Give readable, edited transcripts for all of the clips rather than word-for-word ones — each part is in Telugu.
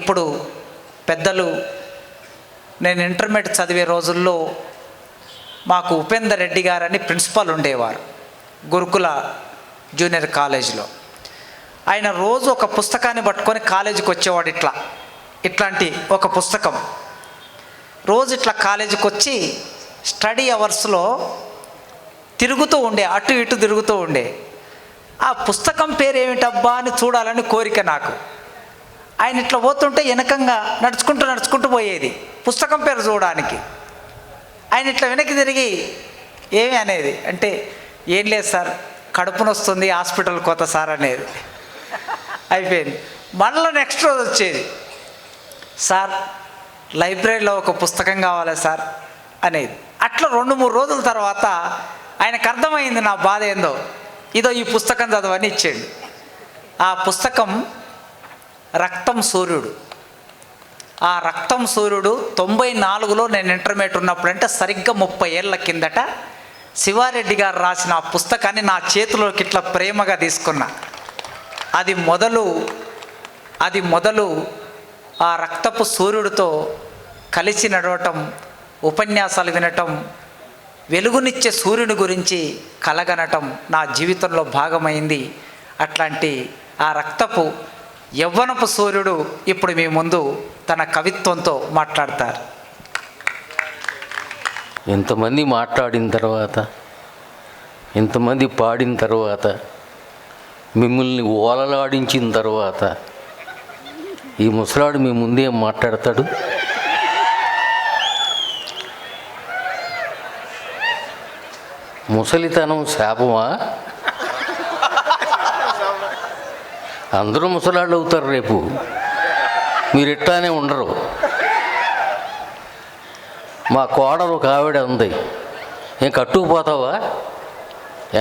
ఇప్పుడు పెద్దలు, నేను ఇంటర్మీడియట్ చదివే రోజుల్లో మాకు ఉపేందర్ రెడ్డి గారని ప్రిన్సిపాల్ ఉండేవారు గురుకుల జూనియర్ కాలేజీలో. ఆయన రోజు ఒక పుస్తకాన్ని పట్టుకొని కాలేజీకి వచ్చేవాడు. ఇట్లాంటి ఒక పుస్తకం రోజు ఇట్లా కాలేజీకి వచ్చి స్టడీ అవర్స్లో తిరుగుతూ ఉండే, అటు ఇటు తిరుగుతూ ఉండే. ఆ పుస్తకం పేరు ఏమిటబ్బా అని చూడాలని కోరిక నాకు. ఆయన ఇట్లా పోతుంటే వెనకంగా నడుచుకుంటూ పోయేది పుస్తకం పేరు చూడడానికి. ఆయన ఇట్లా వెనక్కి తిరిగి ఏమి అనేది అంటే, ఏం లేదు సార్, కడుపు నొస్తుంది, హాస్పిటల్కి పోతా సార్ అనేది. అయిపోయింది. మళ్ళీ నెక్స్ట్ రోజు వచ్చేది, సార్ లైబ్రరీలో ఒక పుస్తకం కావాలి సార్ అనేది. అట్లా 2-3 రోజుల తర్వాత ఆయనకు అర్థమైంది నా బాధ ఏందో. ఇదో ఈ పుస్తకం చదవని ఇచ్చాడు. ఆ పుస్తకం రక్తం సూర్యుడు. ఆ రక్తం సూర్యుడు 94లో నేను ఇంటర్మీడియట్ ఉన్నప్పుడు, అంటే సరిగ్గా 30 ఏళ్ళ కిందట శివారెడ్డి గారు రాసిన ఆ పుస్తకాన్ని నా చేతిలోకి ఇట్లా ప్రేమగా తీసుకున్నా. అది మొదలు ఆ రక్తపు సూర్యుడితో కలిసి నడవటం, ఉపన్యాసాలు వినటం, వెలుగునిచ్చే సూర్యుని గురించి కలగనటం నా జీవితంలో భాగమైంది. అట్లాంటి ఆ రక్తపు యవ్వనపు సూర్యుడు ఇప్పుడు మీ ముందు తన కవిత్వంతో మాట్లాడతారు. ఎంతమంది మాట్లాడిన తర్వాత, ఎంతమంది పాడిన తర్వాత, మిమ్మల్ని ఓలలాడించిన తర్వాత ఈ ముసలాడు మీ ముందే మాట్లాడతాడు. ముసలితనం శాపమా? అందరూ ముసలాళ్ళు అవుతారు రేపు, మీరు ఇట్లానే ఉండరు. మా కోడలు ఒక ఆవిడ ఉంది, ఏం కట్టుకుపోతావా,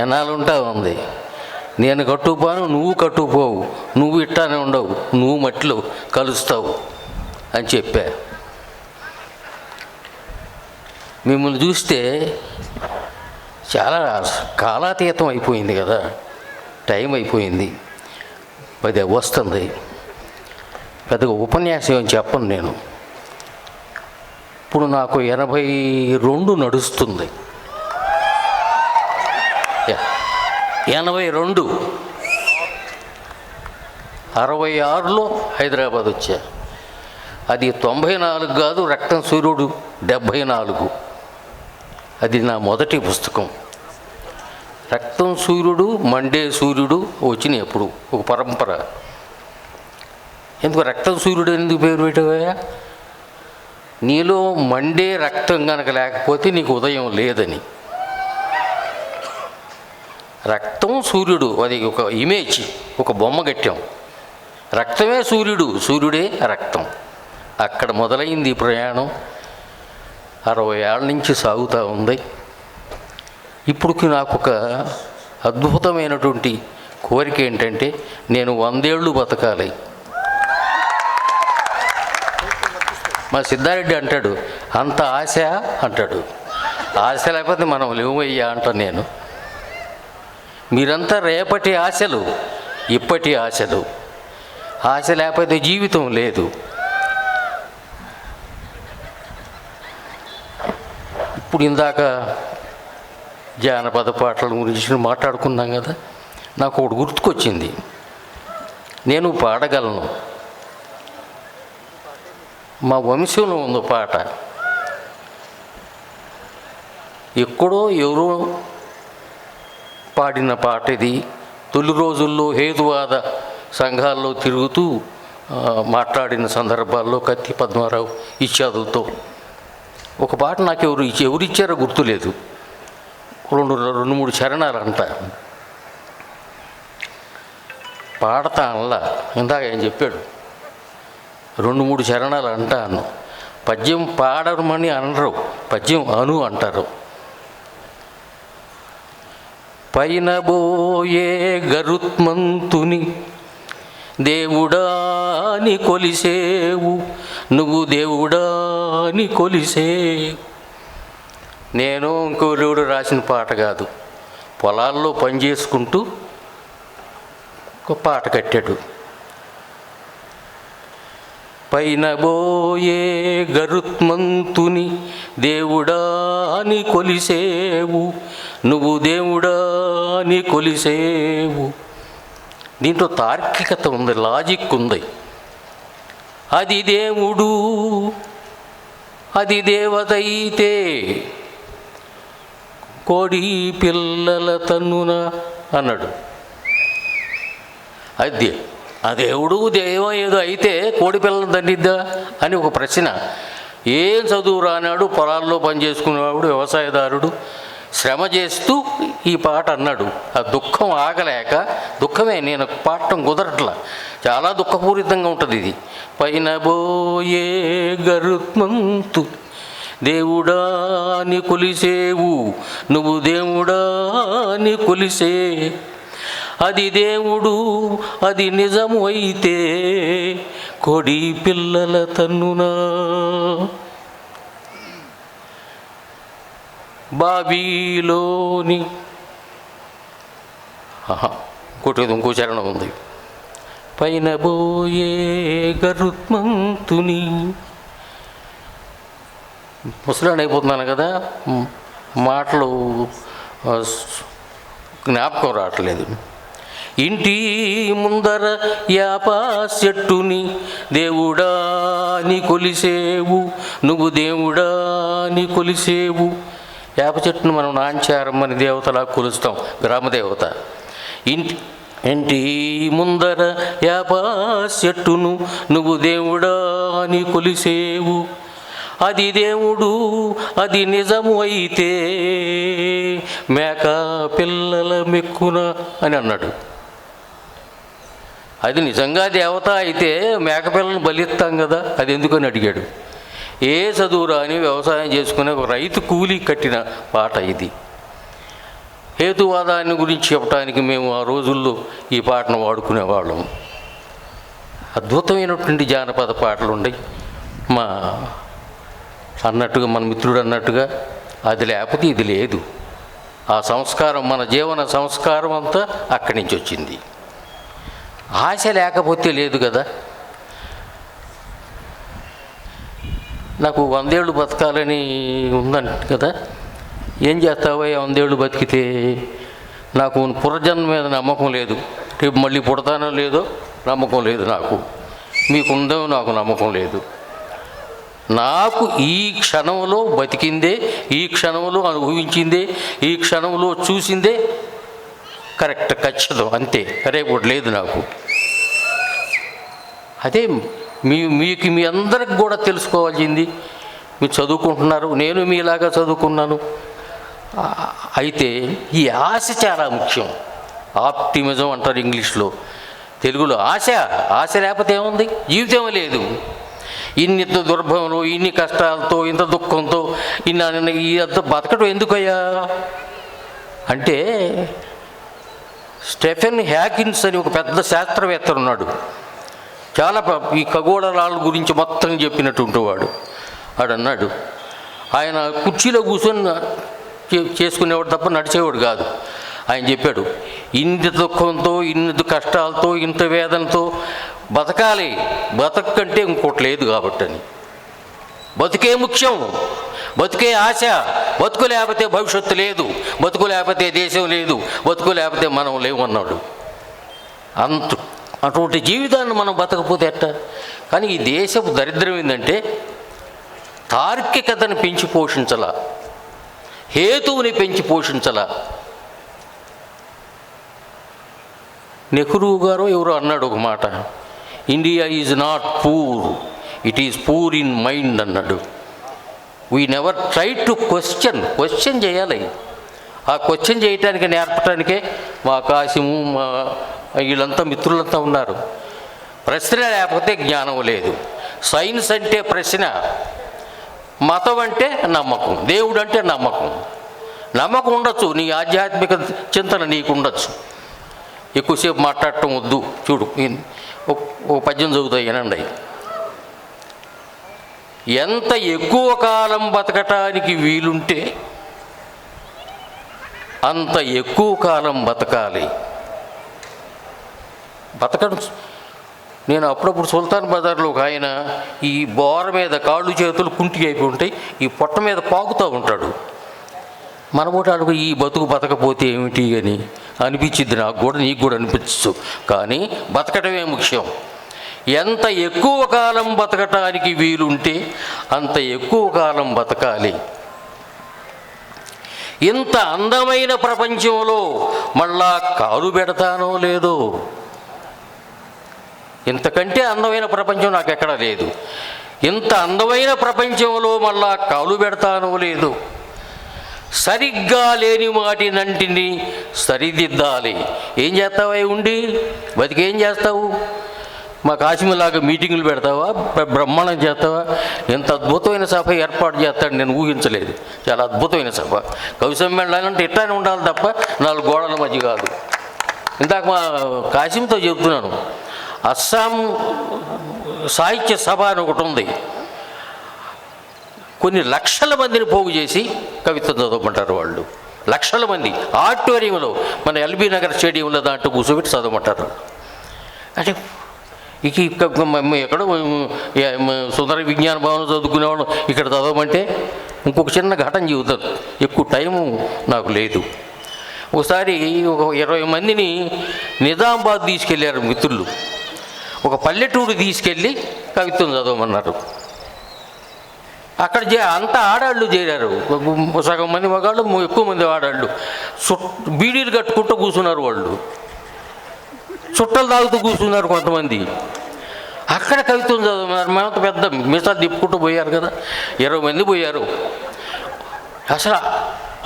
ఎన్నాళ్ళు ఉంటావు ఉంది. నేను కట్టుకుపోను, నువ్వు కట్టుకుపోవు, నువ్వు ఇట్లానే ఉండవు, నువ్వు మట్టిలో కలుస్తావు అని చెప్పా. మిమ్మల్ని చూస్తే చాలా కాలాతీతం అయిపోయింది కదా, టైం అయిపోయింది, 10 వస్తుంది. పెద్దగా ఉపన్యాసం ఏం చెప్పను నేను. ఇప్పుడు నాకు 82 నడుస్తుంది. 82. 66లో హైదరాబాద్ వచ్చా. అది 94 కాదు, రక్తం సూర్యుడు 74. అది నా మొదటి పుస్తకం. రక్తం సూర్యుడు, మండే సూర్యుడు వచ్చినాయి ఎప్పుడు, ఒక పరంపర. ఎందుకు రక్తం సూర్యుడు ఎందుకు పేరు పెట్టావా? నీలో మండే రక్తం కనుక లేకపోతే నీకు ఉదయం లేదని. రక్తం సూర్యుడు, అది ఒక ఇమేజ్, ఒక బొమ్మ కట్టాం. రక్తమే సూర్యుడు, సూర్యుడే రక్తం. అక్కడ మొదలైంది ప్రయాణం. 60 ఏళ్ళ నుంచి సాగుతూ ఉంది. ఇప్పుడు నాకు ఒక అద్భుతమైనటువంటి కోరిక ఏంటంటే, నేను 100 ఏళ్ళు బతకాలి. మా సిద్ధారెడ్డి అంటాడు, అంత ఆశ అంటాడు. ఆశ లేకపోతే మనం లేవయ్యా అంటాను నేను. మీరంతా రేపటి ఆశలు, ఇప్పటి ఆశలు. ఆశ లేకపోతే జీవితం లేదు. ఇప్పుడు ఇందాక జానపద పాటల గురించి మాట్లాడుకున్నాం కదా, నాకు ఒకటి గుర్తుకొచ్చింది. నేను పాడగలను. మా వంశంలో ఉంది పాట. ఎక్కడో ఎవరో పాడిన పాట ఇది. తొలి రోజుల్లో హేతువాద సంఘాల్లో తిరుగుతూ మాట్లాడిన సందర్భాల్లో కత్తి పద్మారావు ఇత్యాదులతో ఒక పాట నాకు ఎవరిచ్చారో గుర్తులేదు. 2-3 చరణాలు అంట పాడతా అనలా. ఇందాక ఏం చెప్పాడు, 2-3 చరణాలు అంటాను. పద్యం పాడమని అనరు, పద్యం అను అంటారు. పైన బోయే గరుత్మంతుని దేవుడాని కొలిసేవు, నువ్వు దేవుడాని కొలిసేవు. నేను ఇంకోరుడు రాసిన పాట కాదు, పొలాల్లో పనిచేసుకుంటూ ఒక పాట కట్టాడు. పైన బోయే గరుత్మంతుని దేవుడాని కొలిసేవు, నువ్వు దేవుడాని కొలిసేవు. దీంట్లో తార్కికత ఉంది, లాజిక్ ఉంది. అది దేవుడు, అది దేవతైతే కోడి పిల్లల తన్నున అన్నాడు. అది ఆ దేవుడు దేవం ఏదో అయితే కోడి పిల్లలు తన్నిద్దా అని ఒక ప్రశ్న. ఏం చదువు రానాడు, పొలాల్లో పనిచేసుకునేవాడు, వ్యవసాయదారుడు శ్రమ చేస్తూ ఈ పాట అన్నాడు. ఆ దుఃఖం ఆగలేక, దుఃఖమే, నేను పాడటం కుదరట్లా, చాలా దుఃఖపూరితంగా ఉంటుంది ఇది. పైన బోయే గరుత్మంతు దేవుడాని కొలిసేవు, నువ్వు దేవుడాని కొలిసే. అది దేవుడు, అది నిజము అయితే కోడి పిల్లల తన్నునా. బావిలోని ఇంకో చరణం ఉంది. పైన బోయే గరుత్మంతుని. ముసలాడు అయిపోతున్నాను కదా, మాటలు జ్ఞాపకం రావట్లేదు. ఇంటి ముందర యాపా చెట్టుని దేవుడాని కొలిసేవు, నువ్వు దేవుడాని కొలిసేవు. యాప చెట్టును మనం నాంచారమ్మని దేవతలా కొలుస్తాం, గ్రామదేవత. ఇంటి ముందర యాప చెట్టును నువ్వు దేవుడాని కొలిసేవు. అది దేవుడు, అది నిజము అయితే మేక పిల్లల మెక్కున అని అన్నాడు. అది నిజంగా దేవత అయితే మేకపిల్లలను బలిస్తాం కదా, అది ఎందుకని అడిగాడు. ఏ చదువు రాని వ్యవసాయం చేసుకునే ఒక రైతు కూలీ కట్టిన పాట ఇది. హేతువాదాన్ని గురించి చెప్పడానికి మేము ఆ రోజుల్లో ఈ పాటను వాడుకునేవాళ్ళం. అద్భుతమైనటువంటి జానపద పాటలు ఉన్నాయి. మా అన్నట్టుగా, మన మిత్రుడు అన్నట్టుగా, అది లేకపోతే ఇది లేదు. ఆ సంస్కారం, మన జీవన సంస్కారం అంతా అక్కడి నుంచి వచ్చింది. ఆశ లేకపోతే లేదు కదా. నాకు 100 ఏళ్ళు బతకాలని ఉందంట కదా. ఏం చేస్తావో 100 ఏళ్ళు బతికితే? నాకు పునర్జన్మ మీద నమ్మకం లేదు, రేపు మళ్ళీ పుడతానో లేదో నమ్మకం లేదు నాకు, మీకుందో నాకు నమ్మకం లేదు. నాకు ఈ క్షణంలో బతికిందే, ఈ క్షణంలో అనుభవించిందే, ఈ క్షణంలో చూసిందే కరెక్ట్, ఖచ్చితం, అంతే. రేపు లేదు నాకు. అదే మీకు మీ అందరికి కూడా తెలుసుకోవాల్సింది. మీరు చదువుకుంటున్నారు, నేను మీలాగా చదువుకున్నాను. అయితే ఈ ఆశ చాలా ముఖ్యం. ఆప్టిమిజం అంటారు ఇంగ్లీష్లో, తెలుగులో ఆశ. ఆశ లేకపోతే ఏముంది? జీవితం లేదు. ఇన్ని దుర్భవంలో, ఇన్ని కష్టాలతో, ఇంత దుఃఖంతో, ఇంత బతకడం ఎందుకయ్యా అంటే, స్టెఫెన్ హ్యాకిన్స్ అని ఒక పెద్ద శాస్త్రవేత్త ఉన్నాడు. చాలా ఈ ఖగోళాల గురించి మొత్తం చెప్పినట్టు వాడు. అన్నాడు, ఆయన కుర్చీలో కూర్చొని చేసుకునేవాడు తప్ప నడిచేవాడు కాదు. ఆయన చెప్పాడు, ఇంత దుఃఖంతో, ఇన్ని కష్టాలతో, ఇంత వేదనతో బతకాలి, బతకంటే ఇంకోటి లేదు కాబట్టి అని. బతుకే ముఖ్యం, బతుకే ఆశ. బతుకు లేకపోతే భవిష్యత్తు లేదు, బతుకు లేకపోతే దేశం లేదు, బతుకు లేకపోతే మనం లేవన్నాడు. అటువంటి జీవితాన్ని మనం బతకపోతే ఎట్ట? కానీ ఈ దేశపు దరిద్రం ఏంటంటే, తార్కికతను పెంచి పోషించాల, హేతువుని పెంచి పోషించాల. నెహ్రూ గారు ఎవరో అన్నాడు ఒక మాట, India is not poor, it is poor in mind అన్నాడు. We never try to question చేయాలి. ఆ క్వశ్చన్ చేయటానికి, నేర్పటానికే మా కాశీము, మా వీళ్ళంతా మిత్రులంతా ఉన్నారు. ప్రశ్న లేకపోతే జ్ఞానం లేదు. సైన్స్ అంటే ప్రశ్న, మతం అంటే నమ్మకం, దేవుడు అంటే నమ్మకం. నమ్మకం ఉండొచ్చు, నీ ఆధ్యాత్మిక చింతన నీకు ఉండొచ్చు. ఎక్కువసేపు మాట్లాడటం వద్దు. చూడు, ఓ పద్యం చదువుతాయి వినండి. ఎంత ఎక్కువ కాలం బతకటానికి వీలుంటే అంత ఎక్కువ కాలం బతకాలి. బతకడం నేను అప్పుడప్పుడు సుల్తాన్ బజార్లో ఒక ఆయన ఈ బోర మీద కాళ్ళు చేతులు కుంటి అయిపోయి ఉంటాయి, ఈ పొట్ట మీద పాకుతూ ఉంటాడు. మనబోటానికి ఈ బతుకు బతకపోతే ఏమిటి అని అనిపించింది నాకు కూడా, నీకు కూడా అనిపించచ్చు. కానీ బతకటమే ముఖ్యం. ఎంత ఎక్కువ కాలం బతకటానికి వీలుంటే అంత ఎక్కువ కాలం బతకాలి. ఇంత అందమైన ప్రపంచంలో మళ్ళా కాలు పెడతానో లేదో, ఇంతకంటే అందమైన ప్రపంచం నాకు ఎక్కడా లేదు. ఇంత అందమైన ప్రపంచంలో మళ్ళా కాలు పెడతానో లేదు. సరిగ్గా లేని వాటినంటిని సరిదిద్దాలి. ఏం చేస్తావా ఉండి బతికేం చేస్తావు? మా కాశీమలాగా మీటింగులు పెడతావా, బ్రహ్మాండం చేస్తావా? ఎంత అద్భుతమైన సభ ఏర్పాటు చేస్తాడు, నేను ఊహించలేదు. చాలా అద్భుతమైన సభ. కవి సమ్మేళనాలు అంటే ఇట్లానే ఉండాలి తప్ప 4 గోడల మధ్య కాదు. ఇందాక మా కాశీంతో చెప్తున్నాను, అస్సాం సాహిత్య సభ అని ఒకటి ఉంది. కొన్ని లక్షల మందిని పోగు చేసి కవిత్వం చదవమంటారు వాళ్ళు. లక్షల మంది ఆడిటోరియంలో, మన ఎల్బీ నగర్ స్టేడియంలో దాంట్లో కూర్చోబెట్టి చదవమంటారు. అంటే ఇక ఎక్కడో సుందర విజ్ఞాన భవనం చదువుకునేవాడు ఇక్కడ చదవమంటే ఇంకొక చిన్న ఘటన చెబుతారు. ఎక్కువ టైము నాకు లేదు. ఒకసారి ఒక 20 మందిని నిజామాబాద్ తీసుకెళ్ళారు మిత్రులు. ఒక పల్లెటూరు తీసుకెళ్ళి కవిత్వం చదవమన్నారు. అక్కడ అంతా ఆడాళ్ళు చేరారు. సగం మంది మగాళ్ళు, ఎక్కువ మంది ఆడాళ్ళు. బీడీలు కట్టుకుంటూ కూర్చున్నారు వాళ్ళు. చుట్టలు తాగుతూ కూర్చున్నారు కొంతమంది. అక్కడ కవిత్వం చదవమన్నారు. మేమంత పెద్ద మీసాలు తిప్పుకుంటూ పోయారు కదా, 20 మంది పోయారు. అసలు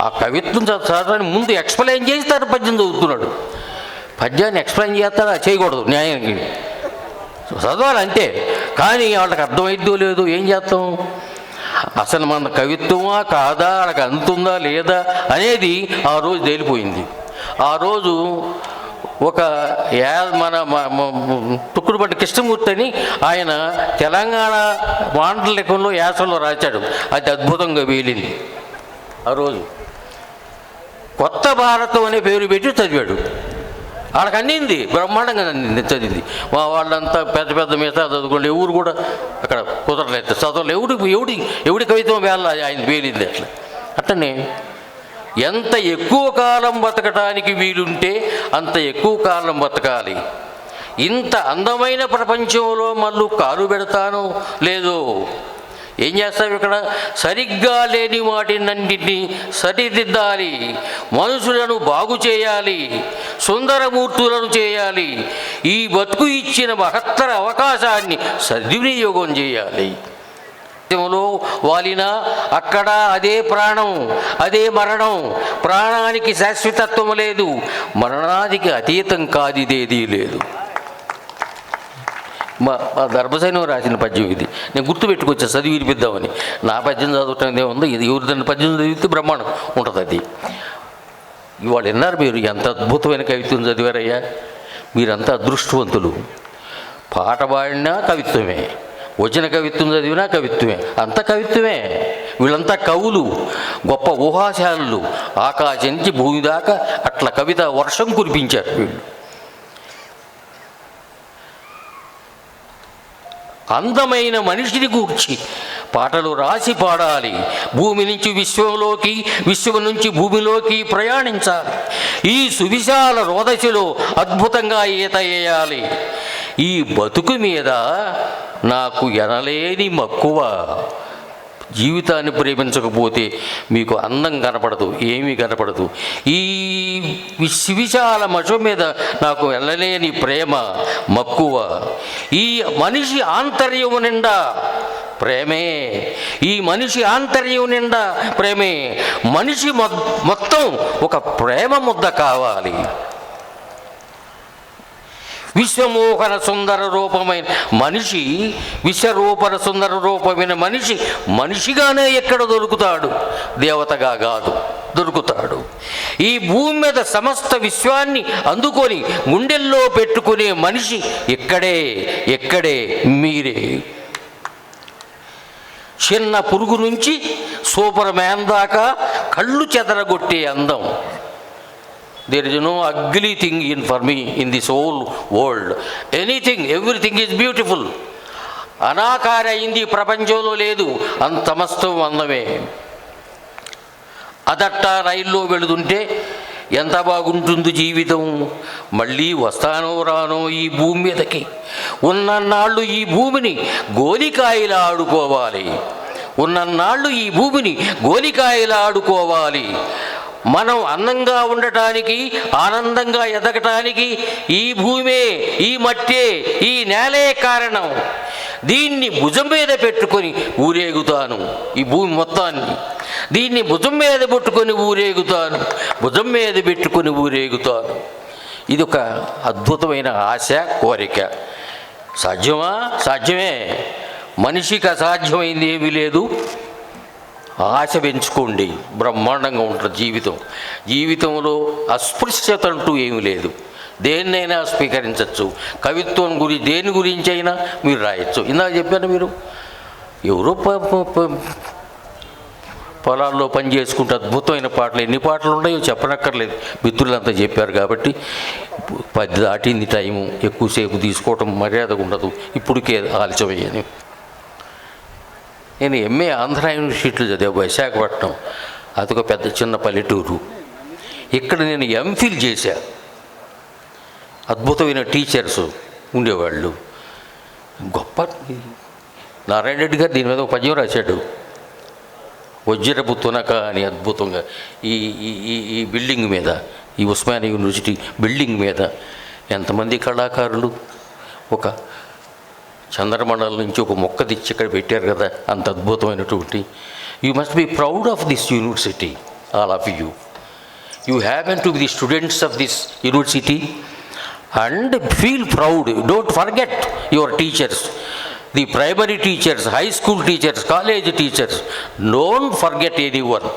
ఆ కవిత్వం చదవడానికి ముందు ఎక్స్ప్లెయిన్ చేస్తారు. పద్యం చదువుతున్నాడు. పద్యాన్ని ఎక్స్ప్లెయిన్ చేస్తారా? చేయకూడదు. న్యాయానికి చదవాలంటే. కానీ వాళ్ళకి అర్థమైద్దో లేదో ఏం చేస్తాం? అసలు మన కవిత్వమా కాదా, వాళ్ళకి అందుతుందా లేదా అనేది ఆ రోజు తేలిపోయింది. ఆ రోజు ఒక మన తుక్కుడుపట్టి కృష్ణమూర్తి అని ఆయన తెలంగాణ మాండలికంలో యాసలో రాశాడు. అది అద్భుతంగా వేలింది. ఆ రోజు కొత్త భారతం అనే పేరు పెట్టి చదివాడు. వాళ్ళకి అందింది, బ్రహ్మాండంగా అందింది, చదివింది. మా వాళ్ళంతా పెద్ద పెద్ద మిగతా చదువుకోండి, ఎవరు కూడా అక్కడ కుదరలేదు, చదవలేదు. ఎవడి కవిత్వం వేళ ఆయన వేలింది. అట్లనే ఎంత ఎక్కువ కాలం బతకటానికి వీలుంటే అంత ఎక్కువ కాలం బతకాలి. ఇంత అందమైన ప్రపంచంలో మళ్ళీ కాలు పెడతానో లేదో, ఏం చేస్తావు ఇక్కడ? సరిగ్గా లేని వాటినన్నింటినీ సరిదిద్దాలి. మనుషులను బాగు చేయాలి, సుందరమూర్తులను చేయాలి. ఈ బతుకు ఇచ్చిన మహత్తర అవకాశాన్ని సద్వినియోగం చేయాలి. వాలినా అక్కడ అదే ప్రాణం, అదే మరణం. ప్రాణానికి శాశ్వతత్వం లేదు, మరణానికి అతీతం కాదిదేదీ లేదు. మా ధర్మసైనం రాసిన పద్యం ఇది. నేను గుర్తుపెట్టుకొచ్చా చదివి వినిపిద్దామని. నా పద్యం చదవటం ఏముందో, ఇది ఎవరిదన్న పద్యం చదివితే బ్రహ్మాండం ఉంటుంది. అది ఇవాళ విన్నారు మీరు, ఎంత అద్భుతమైన కవిత్వం చదివారయ్యా. మీరంతా అదృష్టవంతులు. పాట పాడినా కవిత్వమే, వచ్చిన కవిత్వం చదివినా కవిత్వమే, అంత కవిత్వమే. వీళ్ళంతా కవులు, గొప్ప ఊహాశాలులు. ఆకాశం నుంచి భూమి దాకా అట్లా కవిత వర్షం కురిపించారు వీళ్ళు. అందమైన మనిషిని గూర్చి పాటలు రాసి పాడాలి. భూమి నుంచి విశ్వంలోకి, విశ్వం నుంచి భూమిలోకి ప్రయాణించాలి. ఈ సువిశాల రోదశిలో అద్భుతంగా ఈత వేయాలి. ఈ బతుకు మీద నాకు ఎనలేని మక్కువ. జీవితాన్ని ప్రేమించకపోతే మీకు అందం కనపడదు, ఏమీ కనపడదు. ఈ విశాల మషం మీద నాకు ఎనలేని ప్రేమ, మక్కువ. ఈ మనిషి ఆంతర్యం నిండా ప్రేమే. ఈ మనిషి ఆంతర్యం నిండా ప్రేమే. మనిషి మొత్తం ఒక ప్రేమ ముద్ద కావాలి. విశ్వమోహన సుందర రూపమైన మనిషి, విశ్వరూపణ సుందర రూపమైన మనిషి మనిషిగానే ఎక్కడ దొరుకుతాడు? దేవతగా కాదు, దొరుకుతాడు. ఈ భూమి మీద సమస్త విశ్వాన్ని అందుకొని గుండెల్లో పెట్టుకునే మనిషి ఎక్కడే మీరే. చిన్న పురుగు నుంచి సూపర్ మ్యాన్ దాకా కళ్ళు చెదరగొట్టే అందం. There is no ugly thing for me in this whole world. Everything is beautiful. అనాకార అయింది ప్రపంచంలో లేదు, సమస్తం అందమే. అదట్టా రైల్లో వెళుతుంటే ఎంత బాగుంటుంది జీవితం. మళ్ళీ వస్తానో రానో ఈ భూమి మీదకి. ఉన్నన్నాళ్ళు ఈ భూమిని గోలికాయలా ఆడుకోవాలి. ఉన్నన్నాళ్ళు ఈ భూమిని గోలికాయలా ఆడుకోవాలి. మనం అందంగా ఉండటానికి, ఆనందంగా ఎదగటానికి ఈ భూమే, ఈ మట్టే, ఈ నేలే కారణం. దీన్ని భుజం మీద పెట్టుకొని ఊరేగుతాను. ఈ భూమి మొత్తాన్ని దీన్ని భుజం మీద పెట్టుకొని ఊరేగుతాను, భుజం మీద పెట్టుకొని ఊరేగుతాను. ఇది ఒక అద్భుతమైన ఆశ, కోరిక. సాధ్యమా? సాధ్యమే. మనిషికి అసాధ్యమైంది ఏమీ లేదు. ఆశ పెంచుకోండి, బ్రహ్మాండంగా ఉంటుంది జీవితం. జీవితంలో అస్పృశ్యత అంటూ ఏమీ లేదు. దేన్నైనా స్వీకరించవచ్చు. కవిత్వం దేని గురించి అయినా మీరు రాయొచ్చు. ఇందాక చెప్పాను, మీరు ఎవరో పొలాల్లో పని చేసుకుంటే అద్భుతమైన పాటలు, ఎన్ని పాటలు ఉన్నాయో చెప్పనక్కర్లేదు. మిత్రులంతా చెప్పారు కాబట్టి 10 దాటింది టైము. ఎక్కువసేపు తీసుకోవటం మర్యాద ఉండదు. ఇప్పటికే ఆలస్యమయ్యాను. నేను ఎంఏ ఆంధ్ర యూనివర్సిటీలో చదివా, విశాఖపట్నం. అదొక పెద్ద చిన్న పల్లెటూరు. ఇక్కడ నేను ఎంఫిల్ చేశా. అద్భుతమైన టీచర్స్ ఉండేవాళ్ళు. గొప్ప నారాయణ రెడ్డి గారు దీని మీద ఒక పద్యం రాశాడు, వజ్రపు తునక అని. అద్భుతంగా ఈ ఈ ఈ బిల్డింగ్ మీద, ఈ ఉస్మానియా యూనివర్సిటీ బిల్డింగ్ మీద ఎంతమంది కళాకారులు ఒక చంద్రమండలం నుంచి ఒక మొక్క తెచ్చి ఇక్కడ పెట్టారు కదా, అంత అద్భుతమైనటువంటి. You must be proud of this university, all of you. You haven't to be the students of this university and feel proud. Don't forget your teachers, the primary teachers, high school teachers, college teachers. Don't forget anyone.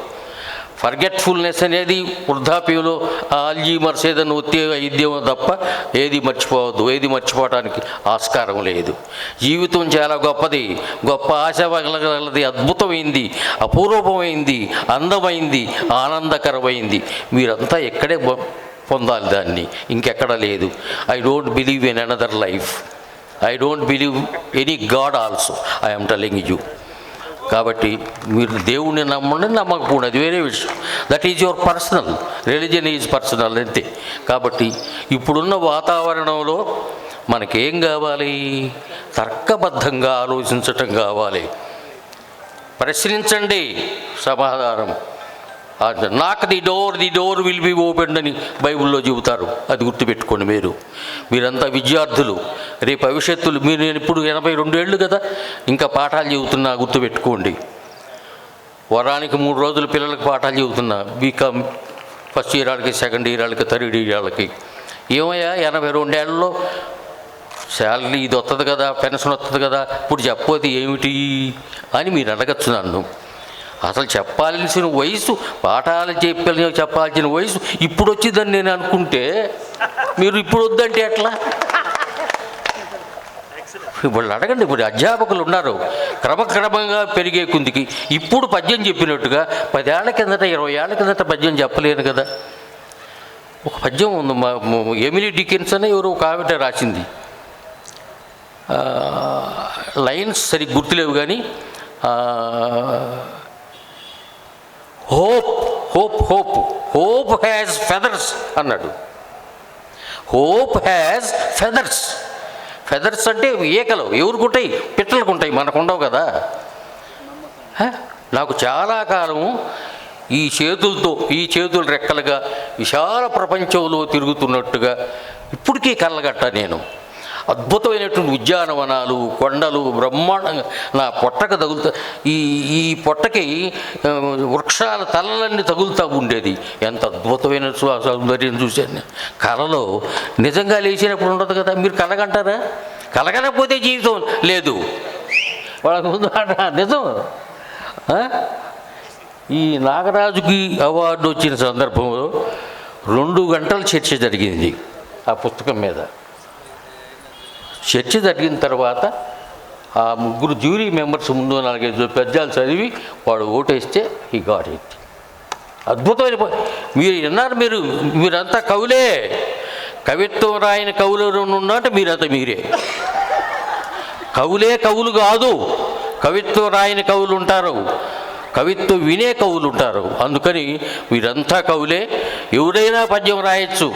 Forgetfulness అనేది వృద్ధాప్యంలో ఆల్జీమర్స్ ఏదైనా ఒత్తే ఇద్దేమో తప్ప ఏది మర్చిపోవద్దు. ఏది మర్చిపోవడానికి ఆస్కారం లేదు. జీవితం చాలా గొప్పది, గొప్ప ఆశావగలది, అద్భుతమైంది, అపూర్వమైంది, అందమైంది, ఆనందకరమైంది. మీరంతా ఎక్కడే పొందాలి దాన్ని, ఇంకెక్కడ లేదు. I don't believe in another life. I don't believe any god also. I am telling you. కాబట్టి మీరు దేవుణ్ణి నమ్మండి, నమ్మకపోండి, అది వేరే విషయం. That is your personal. Religion is personal, అంతే. కాబట్టి ఇప్పుడున్న వాతావరణంలో మనకేం కావాలి? తర్కబద్ధంగా ఆలోచించటం కావాలి. ప్రశ్నించండి, సమాధానం. నాక్ the door will be opened అని బైబిల్లో చెబుతారు. అది గుర్తుపెట్టుకోండి. మీరంతా విద్యార్థులు, రేపు భవిష్యత్తులు. నేను ఇప్పుడు 82 ఏళ్ళు కదా, ఇంకా పాఠాలు చెబుతున్నా, గుర్తుపెట్టుకోండి. వారానికి 3 రోజులు పిల్లలకి పాఠాలు చెబుతున్నా. బీకామ్ ఫస్ట్ ఇయర్ వాళ్ళకి, సెకండ్ ఇయర్ వాళ్ళకి, థర్డ్ ఇయర్ వాళ్ళకి. ఏమయ్యా 82 ఏళ్ళలో శాలరీ ఇది వస్తుంది కదా, పెన్షన్ వస్తుంది కదా, ఇప్పుడు చెప్పోది ఏమిటి అని మీరు అడగచ్చు నన్ను. అసలు చెప్పాల్సిన వయసు, పాఠాలు చెప్పాల్సిన వయసు ఇప్పుడు వచ్చిందని నేను అనుకుంటే, మీరు ఇప్పుడు వద్దంటే ఎట్లా? వాళ్ళు అడగండి. ఇప్పుడు అధ్యాపకులు ఉన్నారు, క్రమక్రమంగా పెరిగే కుందికి. ఇప్పుడు పద్యం చెప్పినట్టుగా 10 ఏళ్ల కిందట, 20 ఏళ్ల కిందట పద్యం చెప్పలేను కదా. ఒక పద్యం ఉంది, ఎమిలీ డికెన్స్ అని ఎవరు ఒక ఆవిడ రాసింది. లైన్స్ సరిగ్గా గుర్తులేవు కానీ, హోప్ హ్యాస్ ఫెదర్స్ అన్నాడు. Hope has feathers. ఫెదర్స్ అంటే ఏకలు. ఎవరికి ఉంటాయి? పిట్టలకు ఉంటాయి, మనకు ఉండవు కదా. నాకు చాలా కాలం ఈ చేతులు రెక్కలుగా విశాల ప్రపంచంలో తిరుగుతున్నట్టుగా ఇప్పటికీ కళ్ళగట్ట నేను. అద్భుతమైనటువంటి ఉద్యానవనాలు, కొండలు బ్రహ్మాండంగా నా పొట్టకు తగులుతా. ఈ పొట్టకి వృక్షాల తలలన్నీ తగులుతూ ఉండేది. ఎంత అద్భుతమైన సౌందర్యం చూశాను నేను. కళలో నిజంగా లేచినప్పుడు ఉండదు కదా. మీరు కలగంటారా? కలగకపోతే జీవితం లేదు. వాళ్ళకు ముందు నిజం. ఈ నాగరాజుకి అవార్డు వచ్చిన సందర్భంలో 2 గంటల చర్చ జరిగింది ఆ పుస్తకం మీద. చర్చ జరిగిన తర్వాత ఆ 3 జ్యూరీ మెంబర్స్ ముందు 4-5 పద్యాలు చదివి వాడు ఓటేస్తే ఈ గాట్ ఇట్. అద్భుతమైన మీరు విన్నారు, మీరంతా కవులే. కవిత్వం రాయని కవులు ఉన్నట్టు మీరంతా మీరే. కవులే కవులు కాదు, కవిత్వం రాయని కవులు ఉంటారు, కవిత్వం వినే కవులు ఉంటారు. అందుకని మీరంతా కవులే. ఎవరైనా పద్యం రాయొచ్చు.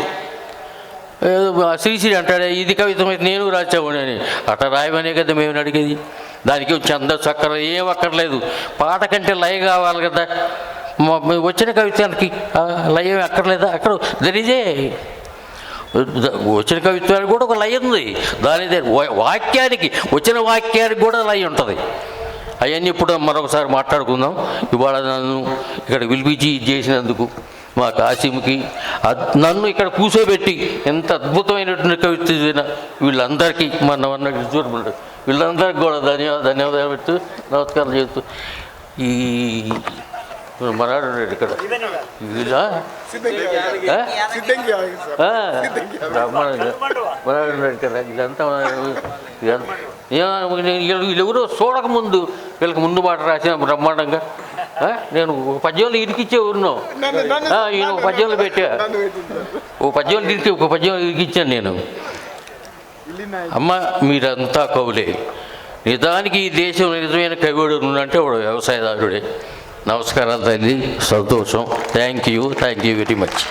శ్రీశ్రీ అంటాడే ఇది కవిత్వం అయితే నేను రాసామని అని. అట్లా రాయమనే కదా మేము అడిగేది. దానికి ఛందస్సు ఏం అక్కర్లేదు. పాట కంటే లయ కావాలి కదా. వచ్చిన కవిత్వానికి లయం అక్కర్లేదా? అక్కడ దరిజే వచ్చిన కవిత్వానికి కూడా ఒక లయ ఉంది. దాని వాక్యానికి వచ్చిన వాక్యానికి కూడా లయ ఉంటుంది. అవన్నీ ఇప్పుడు మరొకసారి మాట్లాడుకుందాం. ఇవాళ నన్ను ఇక్కడ పిలిపించి చేసినందుకు మా కాసిమ్కి, నన్ను ఇక్కడ కూర్చోబెట్టి ఎంత అద్భుతమైనటువంటి కవిత్వ వీళ్ళందరికీ వీళ్ళందరికీ కూడా ధన్యవాదాలు పెడుతూ నమస్కారం చేస్తూ ఈ మరాడు ఇక్కడ మరాడు కదా ఇదంతా వీళ్ళెవరో చూడకముందు వీళ్ళకి ముందు మాట రాసిన బ్రహ్మాండంగా. నేను పద్యంలో ఇరికిచ్చే ఉన్నావు, ఈయన పద్యంలో పెట్టా, ఒక పద్యంలో ఇరికిచ్చాను నేను. అమ్మ మీరంతా కవులే. నిజానికి ఈ దేశంలో నిజమైన కవిడు అంటే వాడు వ్యవసాయదారుడే. నమస్కారం తల్లి, సంతోషం. Thank you very much.